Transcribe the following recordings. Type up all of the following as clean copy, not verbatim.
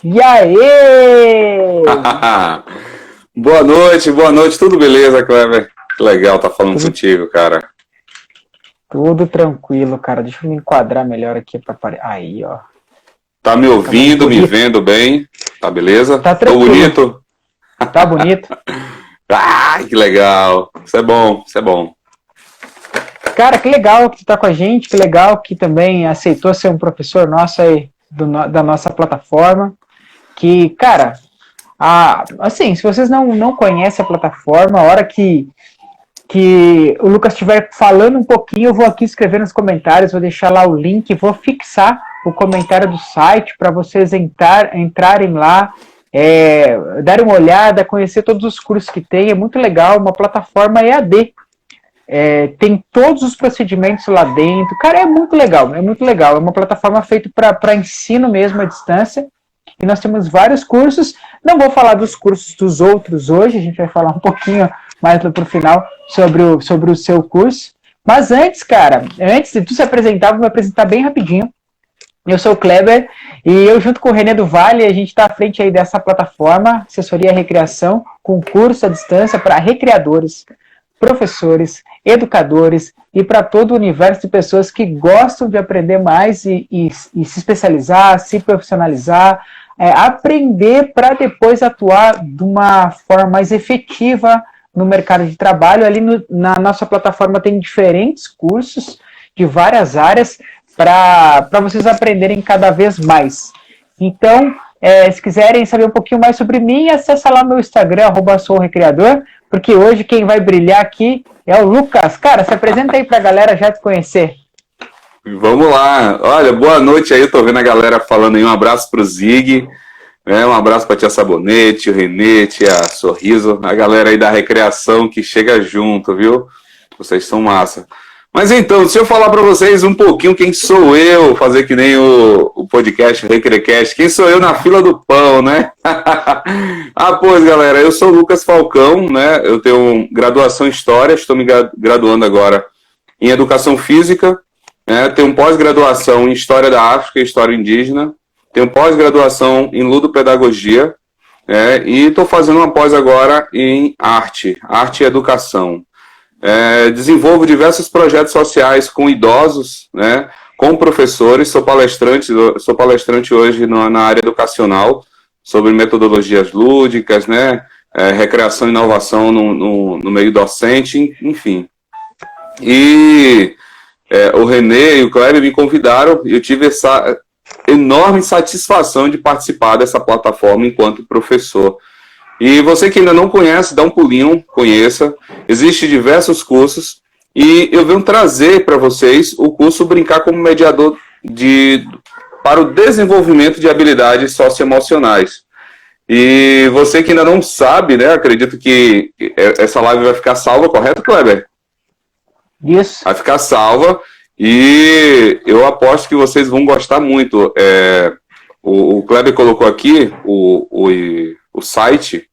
E aí? Boa noite, tudo beleza, Kleber? Que legal tá falando contigo, cara. Tudo tranquilo, cara. Deixa eu me enquadrar melhor aqui pra aparecer. Aí, ó. Tá me Tá mais ouvindo, me bonito. vendo bem? Tá beleza? Tá Tô tranquilo. bonito? Tá bonito. Que legal. Isso é bom, isso é bom. Cara, que legal que tu tá com a gente. Que legal que também aceitou ser um professor nosso aí da nossa plataforma. Que, cara, assim, se vocês não conhecem a plataforma, a hora que o Lucas estiver falando um pouquinho, eu vou aqui escrever nos comentários, vou deixar lá o link, vou fixar o comentário do site para vocês entrarem lá, darem uma olhada, conhecer todos os cursos que tem. É muito legal, uma plataforma EAD. Tem todos os procedimentos lá dentro. Cara, é muito legal, é muito legal. É uma plataforma feita para ensino mesmo à distância. E nós temos vários cursos. Não vou falar dos cursos dos outros hoje, a gente vai falar um pouquinho mais para o final sobre o seu curso. Mas antes, cara, antes de tu se apresentar, vou me apresentar bem rapidinho. Eu sou o Kleber e eu, junto com o René do Vale, a gente está à frente aí dessa plataforma, Assessoria Recreação, com curso à distância para recreadores, professores, educadores e para todo o universo de pessoas que gostam de aprender mais e se especializar, se profissionalizar, aprender para depois atuar de uma forma mais efetiva no mercado de trabalho. Ali na nossa plataforma tem diferentes cursos de várias áreas para vocês aprenderem cada vez mais. Então, se quiserem saber um pouquinho mais sobre mim, acessa lá meu Instagram, @sourecreador, porque hoje quem vai brilhar aqui é o Lucas. Cara, se apresenta aí pra galera já te conhecer. Vamos lá. Olha, boa noite aí, eu tô vendo a galera falando aí. Um abraço pro Zig, um abraço pra tia Sabonete, o Renê, tia Sorriso, a galera aí da recreação que chega junto, viu? Vocês são massa. Mas então, deixa eu falar para vocês um pouquinho quem sou eu, fazer que nem o podcast, o Recrecast, quem sou eu na fila do pão, né? Pois, galera, eu sou o Lucas Falcão, né? Eu tenho graduação em História, estou me graduando agora em Educação Física, né? Tenho pós-graduação em História da África e História Indígena, tenho pós-graduação em Ludopedagogia, e estou fazendo uma pós agora em Arte e Educação. Desenvolvo diversos projetos sociais com idosos, né, com professores, sou palestrante hoje na área educacional, sobre metodologias lúdicas, né, recreação e inovação no meio docente, enfim. E o Renê e o Kleber me convidaram e eu tive essa enorme satisfação de participar dessa plataforma enquanto professor. E você que ainda não conhece, dá um pulinho, conheça. Existem diversos cursos e eu venho trazer para vocês o curso Brincar como Mediador para o desenvolvimento de habilidades socioemocionais. E você que ainda não sabe, né? Acredito que essa live vai ficar salva, correto, Kleber? Isso. Vai ficar salva e eu aposto que vocês vão gostar muito. O Kleber colocou aqui o site,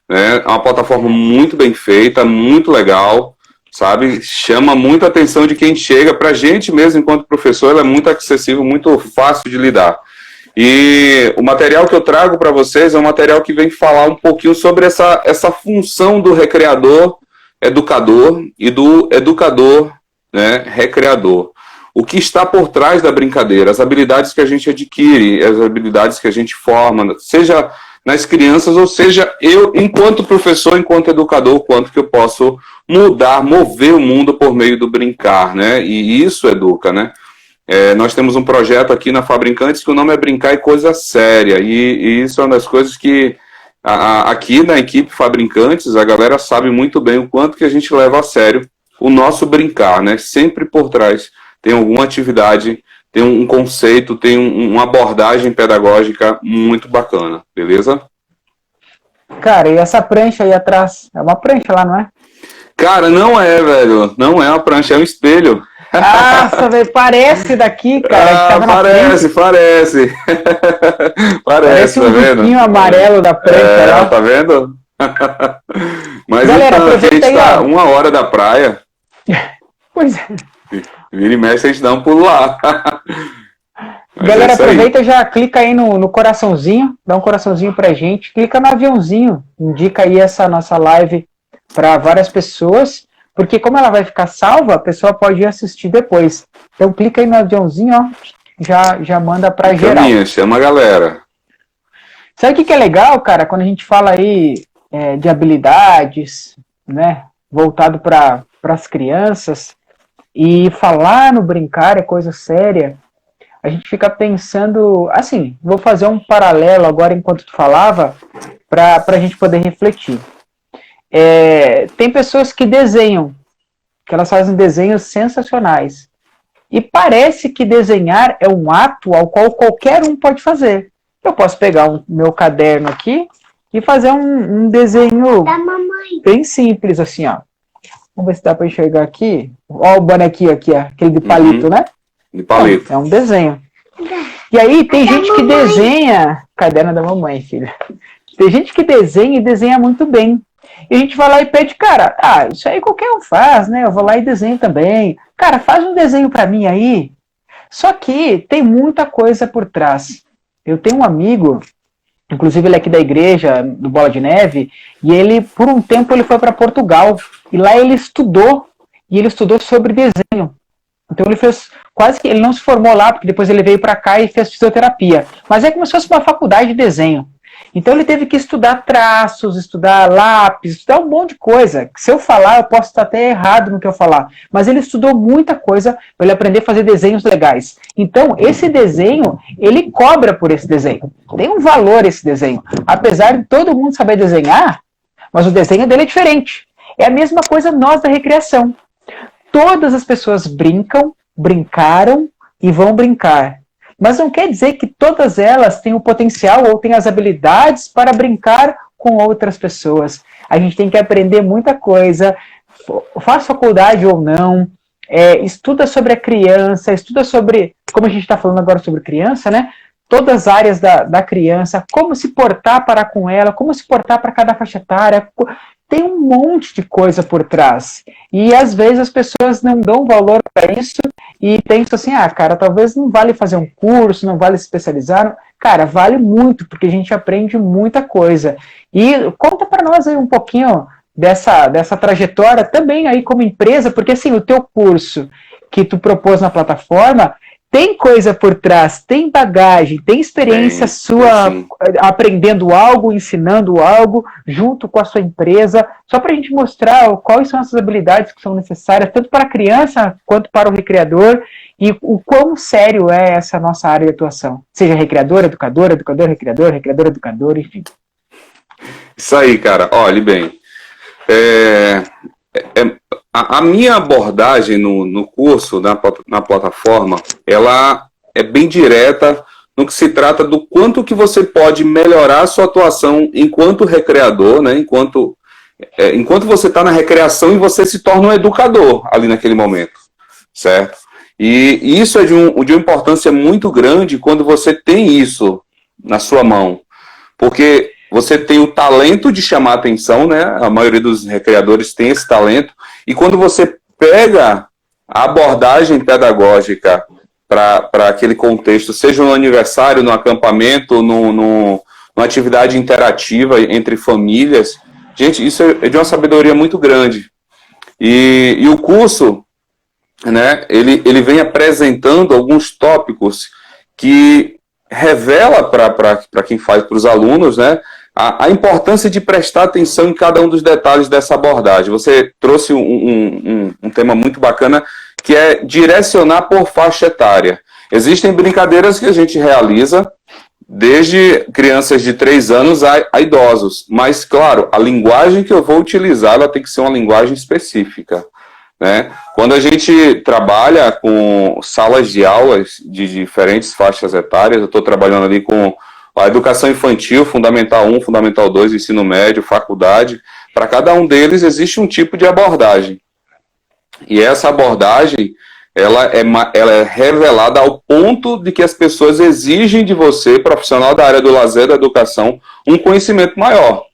né? É uma plataforma muito bem feita, muito legal, sabe? Chama muito a atenção de quem chega. Pra gente mesmo, enquanto professor, ela é muito acessível, muito fácil de lidar. E o material que eu trago para vocês é um material que vem falar um pouquinho sobre essa função do recreador, educador e do educador, né, recreador. O que está por trás da brincadeira, as habilidades que a gente adquire, as habilidades que a gente forma, seja nas crianças, ou seja, eu, enquanto professor, enquanto educador, quanto que eu posso mudar, mover o mundo por meio do brincar, né? E isso educa, né? Nós temos um projeto aqui na Fabrincantes que o nome é Brincar e Coisa Séria, e isso é uma das coisas que aqui na equipe Fabrincantes, a galera sabe muito bem o quanto que a gente leva a sério o nosso brincar, né? Sempre por trás tem alguma atividade, tem um conceito, tem uma abordagem pedagógica muito bacana, beleza? Cara, e essa prancha aí atrás? É uma prancha lá, não é? Cara, não é, velho. Não é uma prancha, é um espelho. Nossa, velho, parece daqui, cara. Que tava parece. Parece tá um vendo? biquinho amarelo da prancha lá. Tá vendo? Mas galera, então, aqui a gente tá ó. 1 hora da praia. Pois é. Vira e mexe, a gente dá um pulo lá. Galera, aproveita e já clica aí no coraçãozinho, dá um coraçãozinho pra gente, clica no aviãozinho, indica aí essa nossa live para várias pessoas, porque como ela vai ficar salva, a pessoa pode ir assistir depois. Então clica aí no aviãozinho, ó, já manda pra geral. Chama a galera. Sabe o que é legal, cara, quando a gente fala aí de habilidades, né, voltado para as crianças, e falar no brincar é coisa séria, a gente fica pensando, assim, vou fazer um paralelo agora enquanto tu falava, para a gente poder refletir. Tem pessoas que desenham, que elas fazem desenhos sensacionais, e parece que desenhar é um ato ao qual qualquer um pode fazer. Eu posso pegar meu caderno aqui e fazer um desenho bem simples, assim, ó. Vamos ver se dá para enxergar aqui. Ó o bonequinho aqui, ó, aquele de palito, né? De palito. Então, é um desenho. E aí tem gente que desenha... Caderno da mamãe, filha. Tem gente que desenha e desenha muito bem. E a gente vai lá e pede, cara, isso aí qualquer um faz, né? Eu vou lá e desenho também. Cara, faz um desenho para mim aí. Só que tem muita coisa por trás. Eu tenho um amigo, inclusive ele é aqui da igreja, do Bola de Neve, e ele, por um tempo, ele foi para Portugal. E lá ele estudou sobre desenho. Então ele fez, quase que, ele não se formou lá, porque depois ele veio para cá e fez fisioterapia. Mas é como se fosse uma faculdade de desenho. Então ele teve que estudar traços, estudar lápis, estudar um monte de coisa. Se eu falar, eu posso estar até errado no que eu falar. Mas ele estudou muita coisa para ele aprender a fazer desenhos legais. Então, esse desenho, ele cobra por esse desenho. Tem um valor esse desenho. Apesar de todo mundo saber desenhar, mas o desenho dele é diferente. É a mesma coisa nós da recreação. Todas as pessoas brincam, brincaram e vão brincar. Mas não quer dizer que todas elas têm o potencial ou têm as habilidades para brincar com outras pessoas. A gente tem que aprender muita coisa, faz faculdade ou não, estuda sobre a criança, estuda sobre, como a gente está falando agora sobre criança, né? Todas as áreas da criança, como se portar para com ela, como se portar para cada faixa etária. Tem um monte de coisa por trás. E às vezes as pessoas não dão valor para isso e pensam assim, cara, talvez não vale fazer um curso, não vale se especializar. Cara, vale muito, porque a gente aprende muita coisa. E conta para nós aí um pouquinho dessa trajetória também aí como empresa, porque assim, o teu curso que tu propôs na plataforma tem coisa por trás, tem bagagem, tem experiência sua aprendendo algo, ensinando algo, junto com a sua empresa, só para a gente mostrar quais são essas habilidades que são necessárias, tanto para a criança quanto para o recreador, e o quão sério é essa nossa área de atuação. Seja recreador, educador, recreador, educador, enfim. Isso aí, cara. Olhe bem. A minha abordagem no curso, na plataforma, ela é bem direta no que se trata do quanto que você pode melhorar a sua atuação enquanto recreador, né? Enquanto você está na recreação e você se torna um educador ali naquele momento, certo? E isso é de uma importância muito grande quando você tem isso na sua mão, porque você tem o talento de chamar a atenção, né? A maioria dos recreadores tem esse talento. E quando você pega a abordagem pedagógica para aquele contexto, seja no aniversário, no acampamento, numa atividade interativa entre famílias, gente, isso é de uma sabedoria muito grande. E o curso, né? Ele vem apresentando alguns tópicos que revela para quem faz, para os alunos, né? A importância de prestar atenção em cada um dos detalhes dessa abordagem. Você trouxe um tema muito bacana, que é direcionar por faixa etária. Existem brincadeiras que a gente realiza desde crianças de 3 anos a idosos, mas, claro, a linguagem que eu vou utilizar ela tem que ser uma linguagem específica, né? Quando a gente trabalha com salas de aulas de diferentes faixas etárias, eu estou trabalhando ali com a educação infantil, Fundamental 1, Fundamental 2, ensino médio, faculdade. Para cada um deles existe um tipo de abordagem. E essa abordagem, ela é revelada ao ponto de que as pessoas exigem de você, profissional da área do lazer, da educação, um conhecimento maior.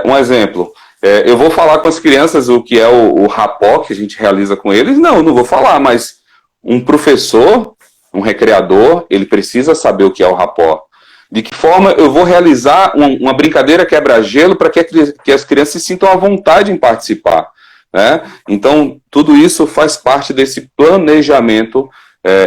Um exemplo, eu vou falar com as crianças o que é o rapó que a gente realiza com eles? Não vou falar, mas um professor um recreador, ele precisa saber o que é o rapport. De que forma eu vou realizar uma brincadeira quebra-gelo para que as crianças se sintam à vontade em participar, né? Então, tudo isso faz parte desse planejamento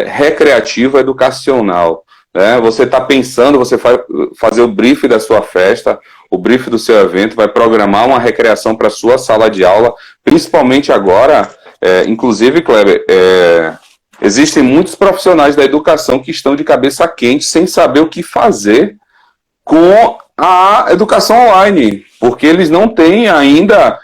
recreativo educacional, né? Você está pensando, você vai fazer o briefing da sua festa, o briefing do seu evento, vai programar uma recreação para a sua sala de aula, principalmente agora, inclusive, Kleber, existem muitos profissionais da educação que estão de cabeça quente, sem saber o que fazer com a educação online, porque eles não têm ainda,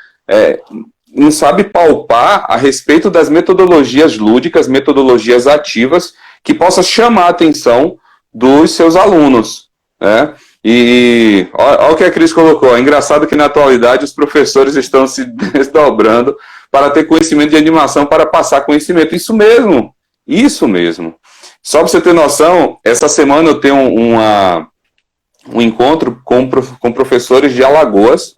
não sabem palpar a respeito das metodologias lúdicas, metodologias ativas, que possa chamar a atenção dos seus alunos, né? E olha o que a Cris colocou, é engraçado que na atualidade os professores estão se desdobrando para ter conhecimento de animação, para passar conhecimento. Isso mesmo. Só para você ter noção, essa semana eu tenho um encontro com professores de Alagoas,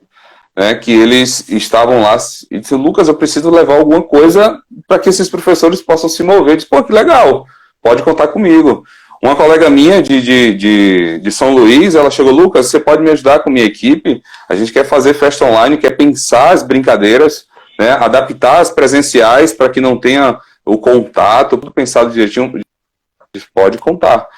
né, que eles estavam lá e disseram, Lucas, eu preciso levar alguma coisa para que esses professores possam se mover. Eu disse, pô, que legal, pode contar comigo. Uma colega minha de São Luís, ela chegou, Lucas, você pode me ajudar com minha equipe? A gente quer fazer festa online, quer pensar as brincadeiras, né, adaptar as presenciais para que não tenha o contato, tudo pensado direitinho, pode contar.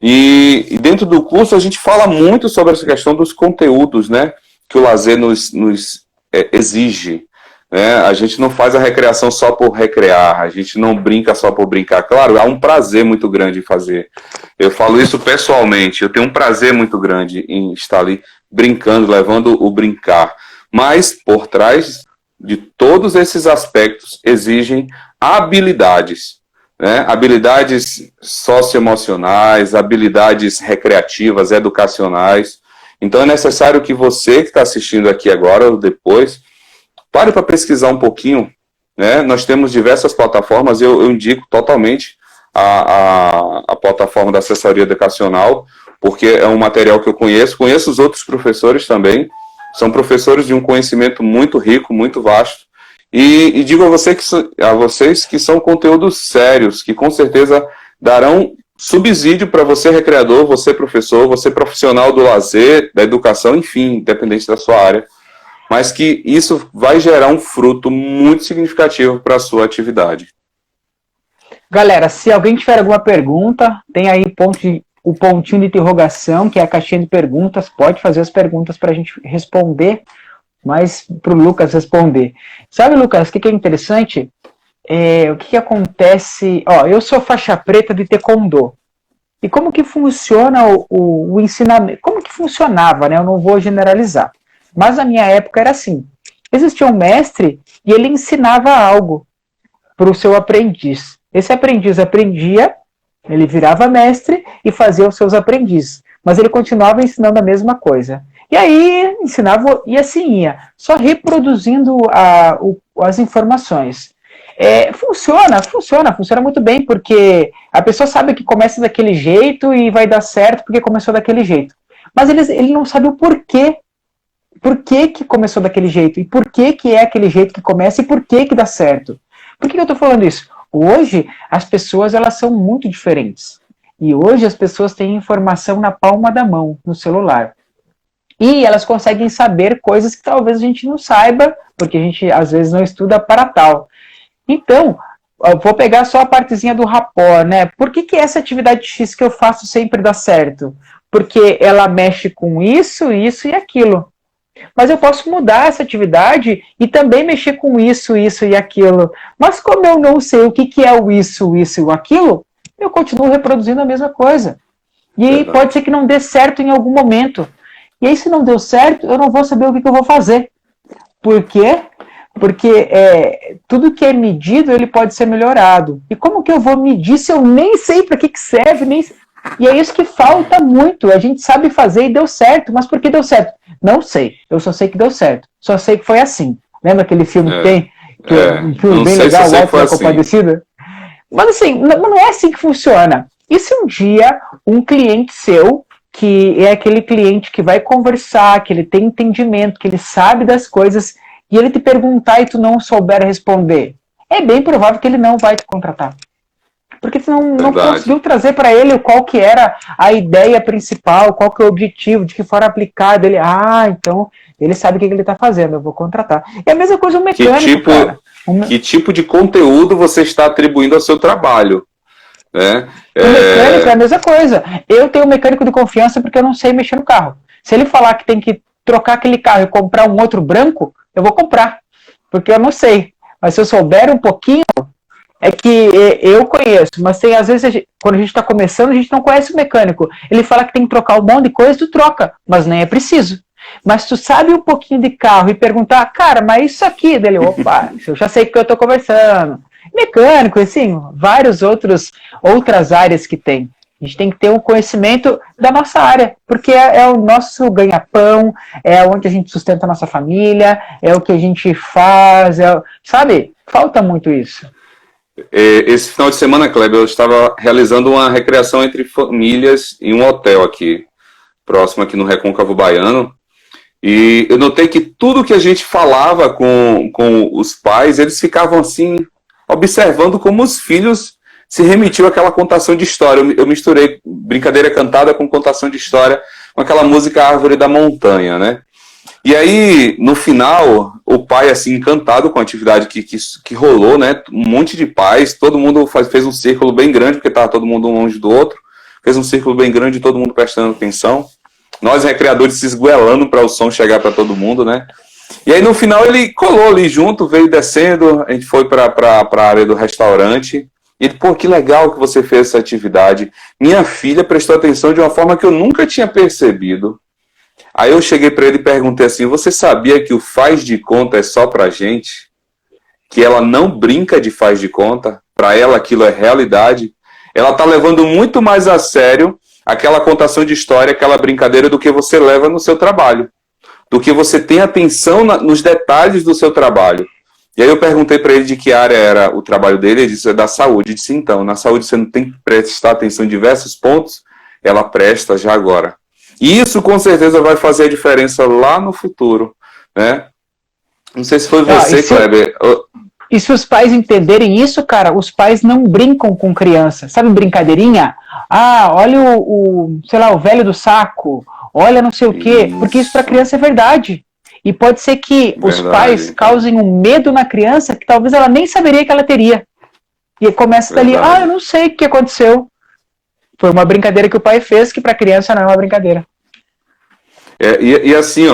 E dentro do curso a gente fala muito sobre essa questão dos conteúdos, né, que o lazer nos exige. Né? A gente não faz a recreação só por recrear, a gente não brinca só por brincar. Claro, há um prazer muito grande em fazer. Eu falo isso pessoalmente, eu tenho um prazer muito grande em estar ali brincando, levando o brincar. Mas, por trás de todos esses aspectos, exigem habilidades, né? Habilidades socioemocionais, habilidades recreativas, educacionais. Então é necessário que você que está assistindo aqui agora ou depois, pare para pesquisar um pouquinho, né? Nós temos diversas plataformas, eu indico totalmente a plataforma da assessoria educacional, porque é um material que eu conheço os outros professores também, são professores de um conhecimento muito rico, muito vasto, e digo a vocês que são conteúdos sérios, que com certeza darão subsídio para você recreador, você professor, você profissional do lazer, da educação, enfim, independente da sua área, mas que isso vai gerar um fruto muito significativo para a sua atividade. Galera, se alguém tiver alguma pergunta, tem aí o pontinho de interrogação, que é a caixinha de perguntas, pode fazer as perguntas para a gente responder, mas para o Lucas responder. Sabe, Lucas, o que é interessante? O que acontece... eu sou faixa preta de taekwondo. E como que funciona o ensinamento? Como que funcionava, né? Eu não vou generalizar. Mas na minha época era assim. Existia um mestre e ele ensinava algo para o seu aprendiz. Esse aprendiz aprendia, ele virava mestre e fazia os seus aprendizes. Mas ele continuava ensinando a mesma coisa. E aí ensinava e assim ia, só reproduzindo as informações. Funciona muito bem, porque a pessoa sabe que começa daquele jeito e vai dar certo porque começou daquele jeito. Mas ele não sabe o porquê. Por que começou daquele jeito? E por que é aquele jeito que começa e por que dá certo? Por que eu estou falando isso? Hoje, as pessoas elas são muito diferentes. E hoje as pessoas têm informação na palma da mão, no celular. E elas conseguem saber coisas que talvez a gente não saiba, porque a gente às vezes não estuda para tal. Então, eu vou pegar só a partezinha do rapport, né? Por que essa atividade X que eu faço sempre dá certo? Porque ela mexe com isso e aquilo. Mas eu posso mudar essa atividade e também mexer com isso e aquilo. Mas como eu não sei o que é o isso e o aquilo, eu continuo reproduzindo a mesma coisa. E aí pode ser que não dê certo em algum momento. E aí se não deu certo, eu não vou saber o que eu vou fazer. Por quê? Porque tudo que é medido, ele pode ser melhorado. E como que eu vou medir se eu nem sei para que serve? E é isso que falta muito. A gente sabe fazer e deu certo. Mas por que deu certo? Não sei. Eu só sei que deu certo. Só sei que foi assim. Lembra aquele filme que tem? Que é um filme bem legal, o Alto da Compadecida? Mas assim, não é assim que funciona. E se um dia um cliente seu, que é aquele cliente que vai conversar, que ele tem entendimento, que ele sabe das coisas, e ele te perguntar e tu não souber responder, é bem provável que ele não vai te contratar. porque você não Verdade. conseguiu trazer para ele qual que era a ideia principal, qual que é o objetivo, de que forma aplicado. Ele, então ele sabe o que ele está fazendo, eu vou contratar. É a mesma coisa um mecânico, cara. Que tipo de conteúdo você está atribuindo ao seu trabalho? Né? O mecânico é a mesma coisa. Eu tenho um mecânico de confiança porque eu não sei mexer no carro. Se ele falar que tem que trocar aquele carro e comprar um outro branco, eu vou comprar, porque eu não sei. Mas se eu souber um pouquinho, é que eu conheço, mas tem, às vezes, quando a gente está começando, a gente não conhece o mecânico. Ele fala que tem que trocar um monte de coisa, tu troca, mas nem é preciso. Mas tu sabe um pouquinho de carro e perguntar, cara, mas isso aqui, dele, opa, eu já sei que eu estou conversando. Mecânico, assim, outras áreas que tem. A gente tem que ter um conhecimento da nossa área, porque é o nosso ganha-pão, é onde a gente sustenta a nossa família, é o que a gente faz, sabe? Falta muito isso. Esse final de semana, Kleber, eu estava realizando uma recreação entre famílias em um hotel aqui, próximo aqui no Recôncavo Baiano, e eu notei que tudo que a gente falava com os pais, eles ficavam assim, observando como os filhos se remitiu àquela contação de história. Eu misturei brincadeira cantada com contação de história, com aquela música Árvore da Montanha, né? E aí, no final, o pai, assim, encantado com a atividade que rolou, né? Um monte de pais, todo mundo fez um círculo bem grande, porque estava todo mundo um longe do outro, fez um círculo bem grande, todo mundo prestando atenção. Nós, recreadores, se esgoelando para o som chegar para todo mundo, né? E aí, no final, ele colou ali junto, veio descendo, a gente foi para a área do restaurante. E ele, pô, que legal que você fez essa atividade. Minha filha prestou atenção de uma forma que eu nunca tinha percebido. Aí eu cheguei para ele e perguntei assim, você sabia que o faz de conta é só pra gente? Que ela não brinca de faz de conta? Para ela aquilo é realidade? Ela tá levando muito mais a sério aquela contação de história, aquela brincadeira do que você leva no seu trabalho. Do que você tem atenção nos detalhes do seu trabalho. E aí eu perguntei para ele de que área era o trabalho dele, ele disse, é da saúde. Eu disse, então, na saúde você não tem que prestar atenção em diversos pontos, ela presta já agora. E isso com certeza vai fazer a diferença lá no futuro, né? Não sei se foi você, Kleber. E se os pais entenderem isso, cara, os pais não brincam com criança. Sabe brincadeirinha? Olha sei lá, o velho do saco, olha não sei o quê, porque isso para criança é verdade. E pode ser que os pais causem um medo na criança que talvez ela nem saberia que ela teria. E começa dali, eu não sei o que aconteceu. Foi uma brincadeira que o pai fez, que para a criança não é uma brincadeira. E assim,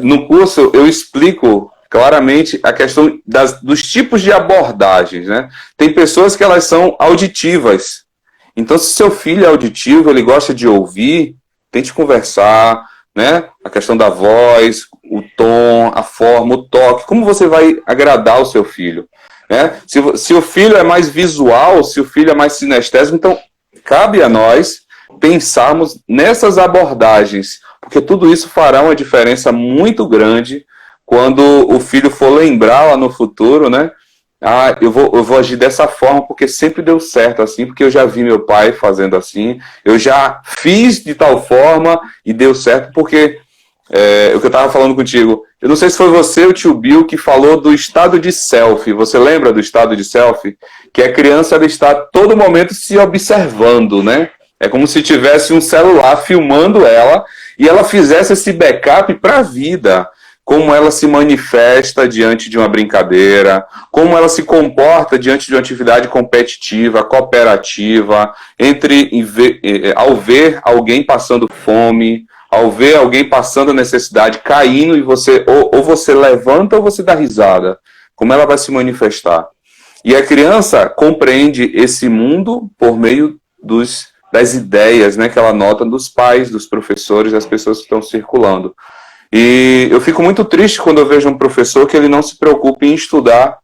no curso eu explico claramente a questão dos tipos de abordagens, né? Tem pessoas que elas são auditivas. Então, se seu filho é auditivo, ele gosta de ouvir, tente conversar, né? A questão da voz, o tom, a forma, o toque, como você vai agradar o seu filho, né? Se o filho é mais visual, se o filho é mais sinestésico, então cabe a nós pensarmos nessas abordagens, porque tudo isso fará uma diferença muito grande quando o filho for lembrar lá no futuro, né? Eu vou agir dessa forma porque sempre deu certo assim, porque eu já vi meu pai fazendo assim, eu já fiz de tal forma e deu certo, porque o que eu estava falando contigo, eu não sei se foi você, o tio Bill, que falou do estado de selfie. Você lembra do estado de selfie? Que a criança ela está a todo momento se observando, né? É como se tivesse um celular filmando ela e ela fizesse esse backup para a vida. Como ela se manifesta diante de uma brincadeira, como ela se comporta diante de uma atividade competitiva, cooperativa, ao ver alguém passando fome, ao ver alguém passando necessidade, caindo, e você ou você levanta ou você dá risada. Como ela vai se manifestar? E a criança compreende esse mundo por meio das ideias, né, que ela nota dos pais, dos professores, das pessoas que estão circulando. E eu fico muito triste quando eu vejo um professor que ele não se preocupa em estudar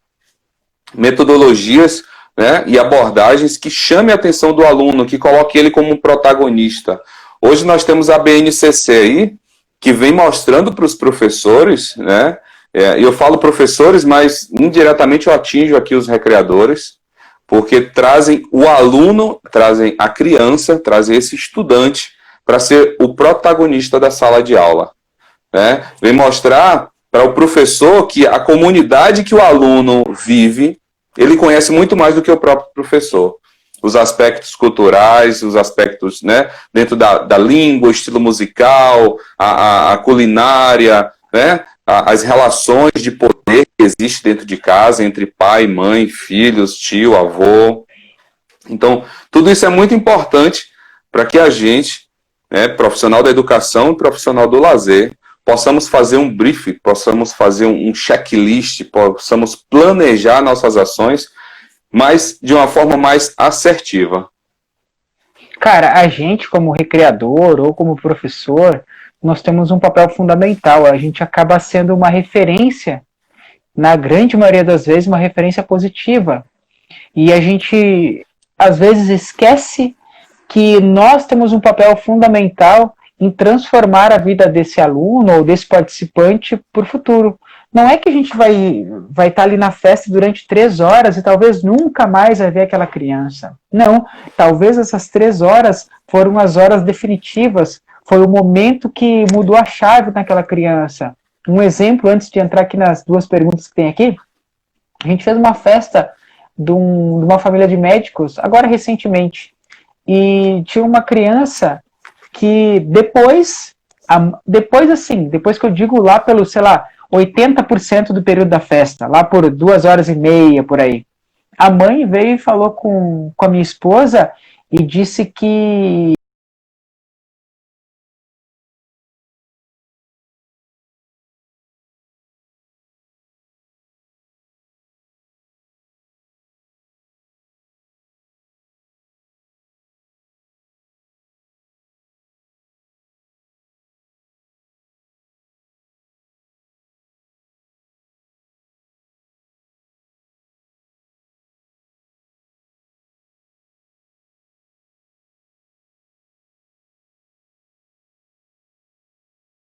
metodologias, né, e abordagens que chamem a atenção do aluno, que coloque ele como um protagonista. Hoje nós temos a BNCC aí, que vem mostrando para os professores, né, e eu falo professores, mas indiretamente eu atinjo aqui os recreadores, porque trazem o aluno, trazem a criança, trazem esse estudante para ser o protagonista da sala de aula. Né? Vem mostrar para o professor que a comunidade que o aluno vive, ele conhece muito mais do que o próprio professor. os aspectos culturais, os aspectos, né, dentro da língua, estilo musical, a culinária, né, as relações de poder que existem dentro de casa, entre pai, mãe, filhos, tio, avô. Então, tudo isso é muito importante para que a gente, né, profissional da educação e profissional do lazer, possamos fazer um briefing, possamos fazer um checklist, possamos planejar nossas ações, mas de uma forma mais assertiva. Cara, a gente como recreador ou como professor, nós temos um papel fundamental. A gente acaba sendo uma referência, na grande maioria das vezes, uma referência positiva. E a gente, às vezes, esquece que nós temos um papel fundamental em transformar a vida desse aluno ou desse participante para o futuro. Não é que a gente vai estar ali na festa durante 3 horas e talvez nunca mais vai ver aquela criança. Não, talvez essas 3 horas foram as horas definitivas, foi o momento que mudou a chave naquela criança. Um exemplo, antes de entrar aqui nas duas perguntas que tem aqui, a gente fez uma festa de uma família de médicos, agora recentemente, e tinha uma criança que depois que eu digo lá pelo, sei lá, 80% do período da festa, lá por 2 horas e meia, por aí, a mãe veio e falou com a minha esposa e disse que